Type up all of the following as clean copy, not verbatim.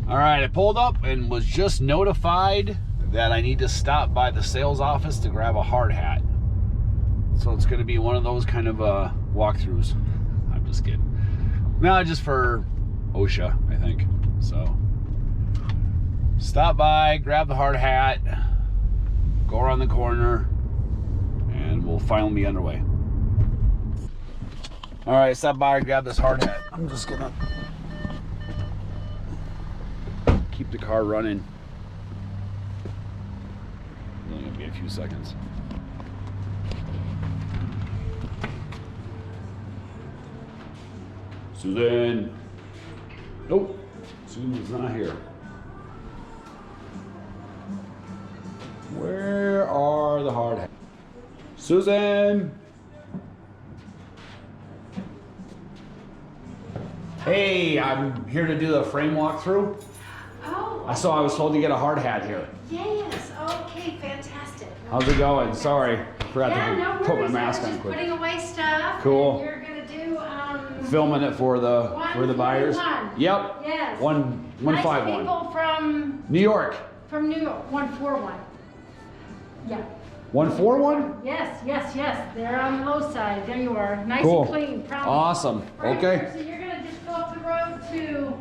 All right, I pulled up and was just notified that I need to stop by the sales office to grab a hard hat. So it's going to be one of those kind of walkthroughs. I'm just kidding. No, just for OSHA, I think. So stop by, grab the hard hat, go around the corner, and we'll finally be underway. All right, stop by, grab this hard hat. I'm just gonna keep the car running. It's only gonna be a few seconds. Susan. Nope, Susan's not here. Where are the hard hats? Susan! Hey, I'm here to do the frame walkthrough. Oh. I was told to get a hard hat here. Yes, okay, fantastic. How's it going? Sorry, I forgot to put my mask on just quick. putting away stuff. Cool. You're gonna do Filming it for the buyers. Yep. Yes. 151. Nice people from New York. New York. 141. Yeah. 141? Yes. They're on the low side. There you are. Nice Cool. and clean. Promise. Awesome. Right Okay. here. So you're gonna just go up the road to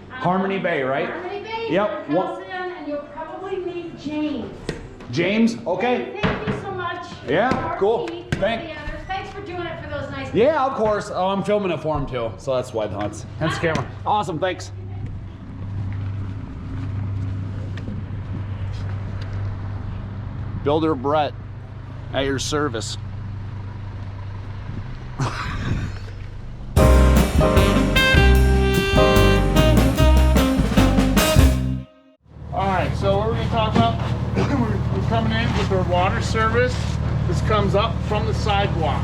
Harmony Bay, right? Harmony Bay. Yep. And you'll probably meet James. James? Okay. Hey, thank you so much. Yeah, cool. Thanks for doing it for those nice people. Yeah, of course. Oh, I'm filming it for him too, so that's why hence the camera. Awesome, thanks. Builder Brett at your service. Alright, so what we're going to talk about, we're coming in with our water service. This comes up from the sidewalk.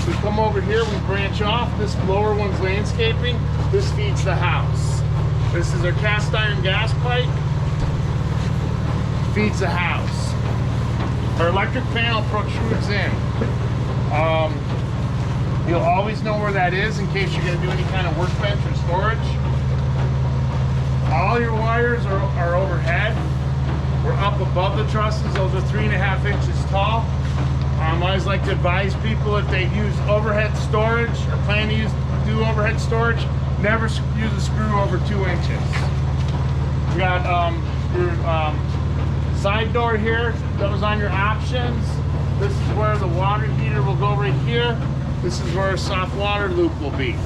So we come over here, we branch off. This lower one's landscaping. This feeds the house. This is our cast iron gas pipe. Feeds the house. Our electric panel protrudes in. You'll always know where that is in case you're going to do any kind of workbench or storage. All your wires are overhead. We're up above the trusses. Those are 3.5 inches tall. I always like to advise people if they use overhead storage or plan to do overhead storage, never use a screw over 2 inches. We got your side door here that was on your options. This is where the water heater will go right here. This is where a soft water loop will be.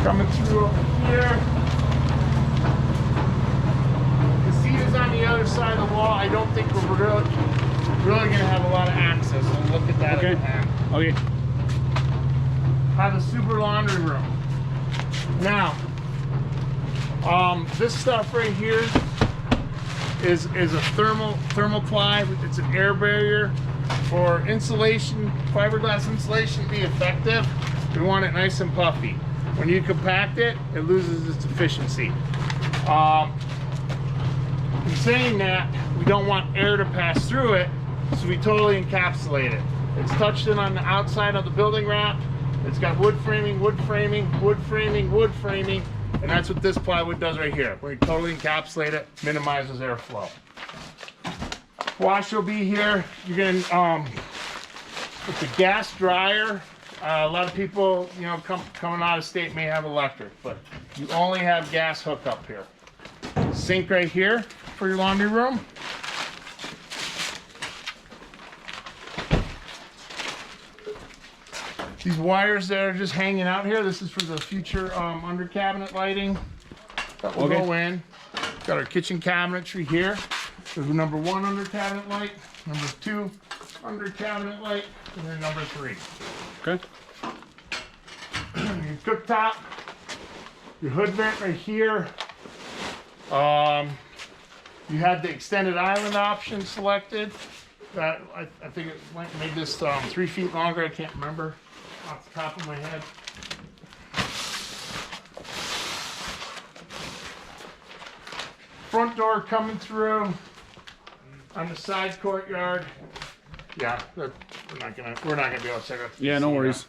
Coming through over here. The seat is on the other side of the wall. I don't think we're really going to have a lot of access. We'll look at that at the end. Okay. Have a super laundry room. Now, this stuff right here is a thermoply. It's an air barrier. For insulation, fiberglass insulation to be effective, we want it nice and puffy. When you compact it, it loses its efficiency. In saying that, we don't want air to pass through it, so we totally encapsulate it. It's touched in on the outside of the building wrap. It's got wood framing, wood framing, wood framing, wood framing, and that's what this plywood does right here. We totally encapsulate it, minimizes airflow. Wash will be here. You're gonna, with the gas dryer, a lot of people, you know, coming out of state may have electric, but you only have gas hookup here. Sink right here for your laundry room. These wires that are just hanging out here, this is for the future under cabinet lighting that will go in. Got our kitchen cabinetry here. There's number 1 under cabinet light, number 2 under cabinet light, and then number 3. Okay. Your cooktop, your hood vent right here. You had the extended island option selected. That I think it made this 3 feet longer. I can't remember off the top of my head. Front door coming through on the side courtyard. Yeah, we're not gonna be able to check out. Yeah, no worries.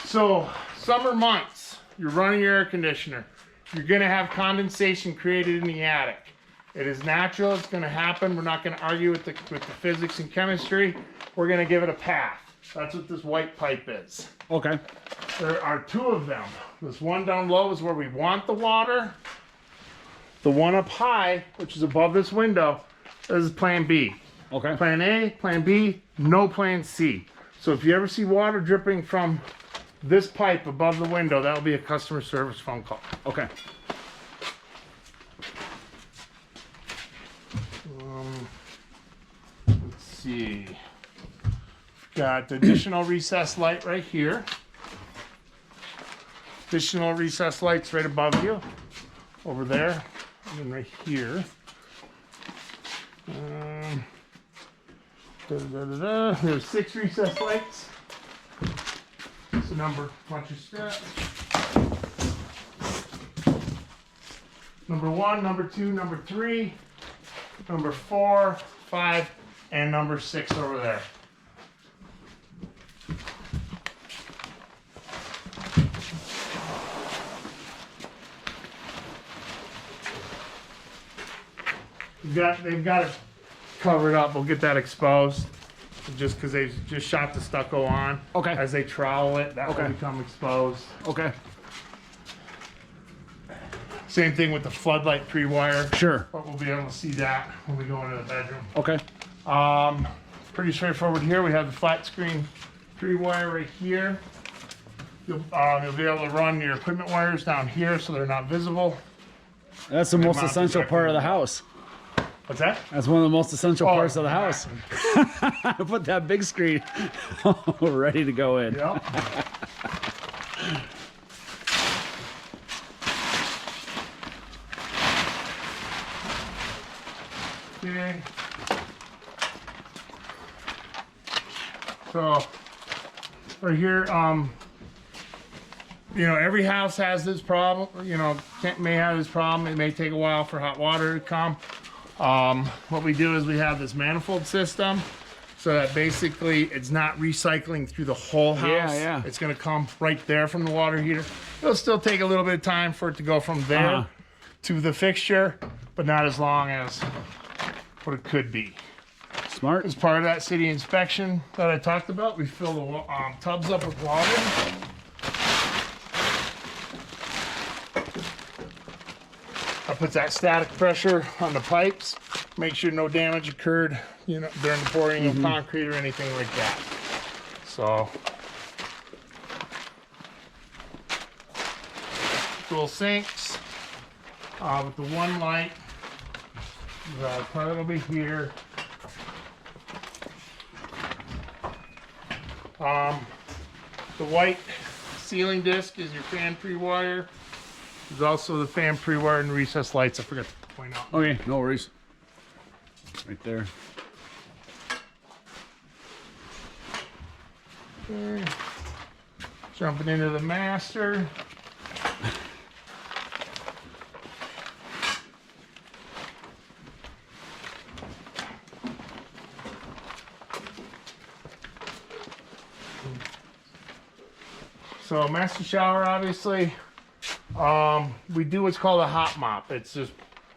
So summer months, you're running your air conditioner. you're gonna have condensation created in the attic. It is natural, it's gonna happen. We're not gonna argue with the physics and chemistry. We're gonna give it a path. That's what this white pipe is. Okay. There are two of them. This one down low is where we want the water. The one up high, which is above this window, is plan B. Okay. Plan A, plan B, no plan C. So if you ever see water dripping from this pipe above the window, that'll be a customer service phone call. Okay. Let's see. Got additional recessed light right here. Additional recessed lights right above you. Over there. And then right here. There's 6 recessed lights. So number, watch your steps. Number 1, number 2, number 3, number 4, 5, and number 6 over there. They've got it covered up. We'll get that exposed just because they've just shot the stucco on. Okay. As they trowel it, that Okay. will become exposed. Okay. Same thing with the floodlight pre-wire. Sure. But we'll be able to see that when we go into the bedroom. Okay. Pretty straightforward here. We have the flat screen pre-wire right here. You'll be able to run your equipment wires down here so they're not visible. That's the most mount essential directly part of the in the house. What's that? That's one of the most essential parts of the house. exactly. Put that big screen ready to go in. Yep. Okay. So right here, you know, every house has this problem. You know, may have this problem. It may take a while for hot water to come. What we do is we have this manifold system, so that basically it's not recycling through the whole house. Yeah. It's going to come right there from the water heater. It'll still take a little bit of time for it to go from there to the fixture, but not as long as what it could be. Smart. As part of that city inspection that I talked about, we fill the tubs up with water. That puts that static pressure on the pipes. Make sure no damage occurred, you know, during the pouring of concrete or anything like that. So, dual sinks with the one light. The toilet will be here. The white ceiling disc is your fan pre-wire. There's also the fan pre-wire and recessed lights. I forgot to point out. Okay, no worries. Right there. Okay. Jumping into the master. So master shower, obviously, we do what's called a hot mop. It's just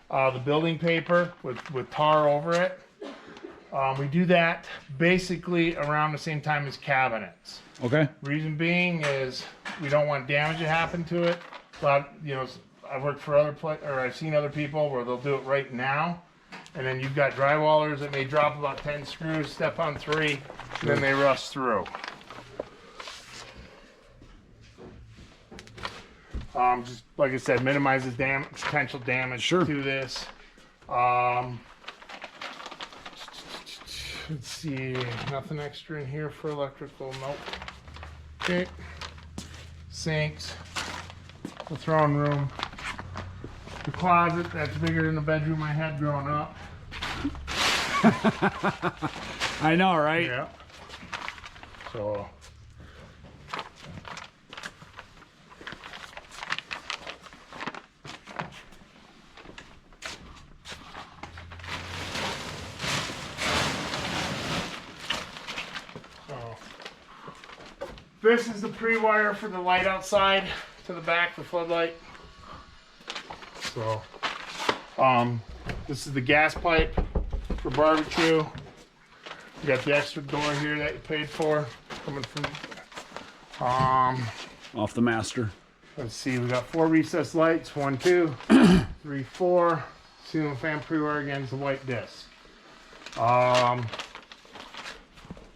the building paper with tar over it. We do that basically around the same time as cabinets. Okay. Reason being is we don't want damage to happen to it. But you know, I've worked for I've seen other people where they'll do it right now, and then you've got drywallers that may drop about 10 screws, step on 3, and then they rust through. Just like I said, minimizes potential damage to this. Let's see, nothing extra in here for electrical. Nope. Okay. Sinks. The throne room. The closet that's bigger than the bedroom I had growing up. I know, right? Yeah. So. This is the pre-wire for the light outside to the back, the floodlight. So, this is the gas pipe for barbecue. You got the extra door here that you paid for, coming from, Off the master. let's see, we got 4 recessed lights, 1, 2, 3, 4. Ceiling fan pre-wire again is the white disc.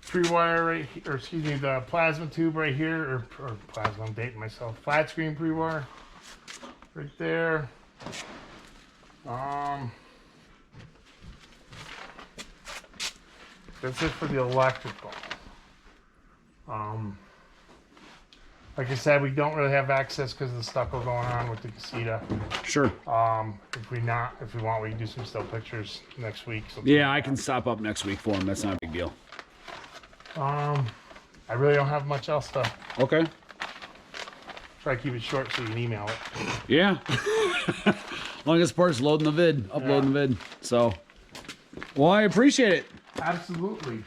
Pre-wire right here, or excuse me, the plasma tube right here, or plasma, I'm dating myself. Flat screen pre-wire right there. That's it for the electrical. Like I said, we don't really have access because of the stucco going on with the casita. Sure. If we want, we can do some still pictures next week. Yeah, I can stop up next week for him. That's not a big deal. I really don't have much else to Okay. try to keep it short so you can email it. Yeah. As long as part's loading the vid, uploading the vid. So, well, I appreciate it. Absolutely.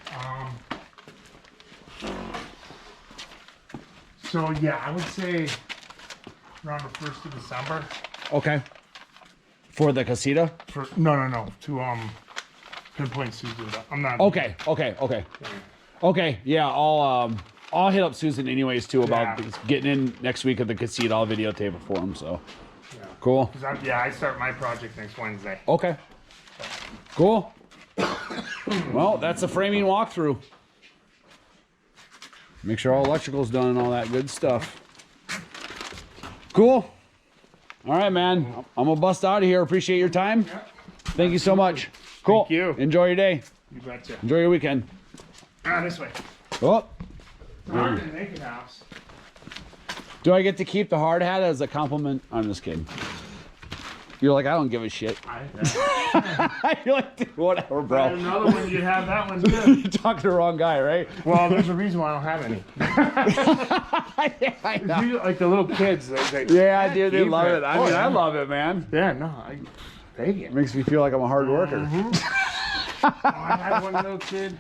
So yeah, I would say around the 1st of December. Okay. For the casita? No. To pinpoint Susan. I'm not. Okay. Okay. Yeah, I'll hit up Susan anyways too about getting in next week of the casita. I'll videotape it for him. So Yeah. cool. I start my project next Wednesday. Okay. Cool. Well, that's a framing walkthrough. Make sure all electrical's done and all that good stuff. Cool. All right, man. I'm gonna bust out of here. Appreciate your time. Thank you so much. Cool. Thank you. Enjoy your day. You betcha. Enjoy your weekend. This way. Oh, It's hard to make it house. do I get to keep the hard hat as a compliment? I'm just kidding. You're like, I don't give a shit. You're like, dude, whatever, I bro. had another one, you'd have that one too. You're talking to the wrong guy, right? Well, there's a reason why I don't have any. Yeah, I know. You, like the little kids, they Yeah, dude, they keep love it. it. I mean, I love it, man. Yeah, no, I take it. It makes me feel like I'm a hard worker. I had one little kid,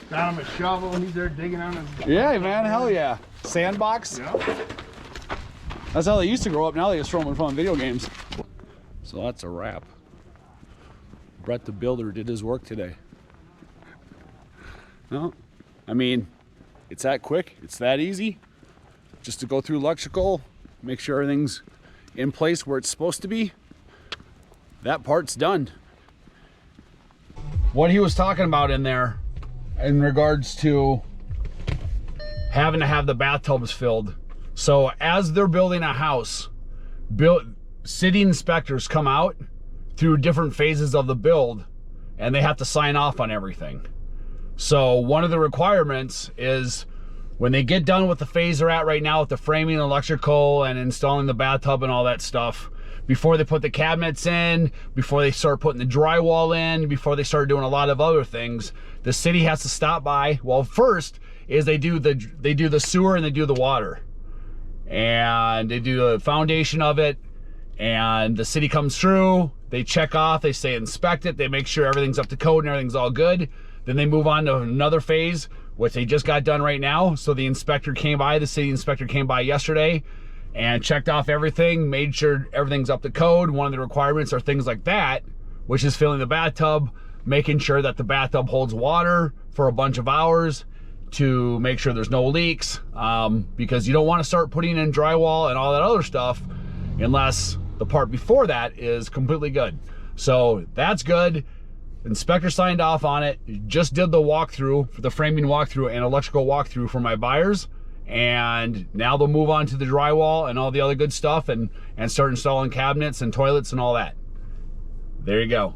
got him a shovel, and he's there digging on his. Yeah, man, hell yeah. Sandbox. Yeah. That's how they used to grow up. Now they just throw them in front of video games. So that's a wrap. Brett the builder did his work today. No, I mean, it's that quick. It's that easy. Just to go through electrical, make sure everything's in place where it's supposed to be. That part's done. What he was talking about in there in regards to having to have the bathtubs filled. So as they're building a house, city inspectors come out through different phases of the build and they have to sign off on everything. So one of the requirements is when they get done with the phase they're at right now with the framing, electrical, and installing the bathtub and all that stuff, before they put the cabinets in, before they start putting the drywall in, before they start doing a lot of other things, the city has to stop by. Well, first is they do the sewer and they do the water. And they do the foundation of it, and the city comes through, they check off, they say inspect it, they make sure everything's up to code and everything's all good. Then they move on to another phase, which they just got done right now. So the inspector came by, the city inspector came by yesterday and checked off everything, made sure everything's up to code. One of the requirements are things like that, which is filling the bathtub, making sure that the bathtub holds water for a bunch of hours to make sure there's no leaks, because you don't want to start putting in drywall and all that other stuff unless the part before that is completely good. So that's good. Inspector signed off on it. Just did the walkthrough, for the framing walkthrough and electrical walkthrough for my buyers. And now they'll move on to the drywall and all the other good stuff and start installing cabinets and toilets and all that. There you go.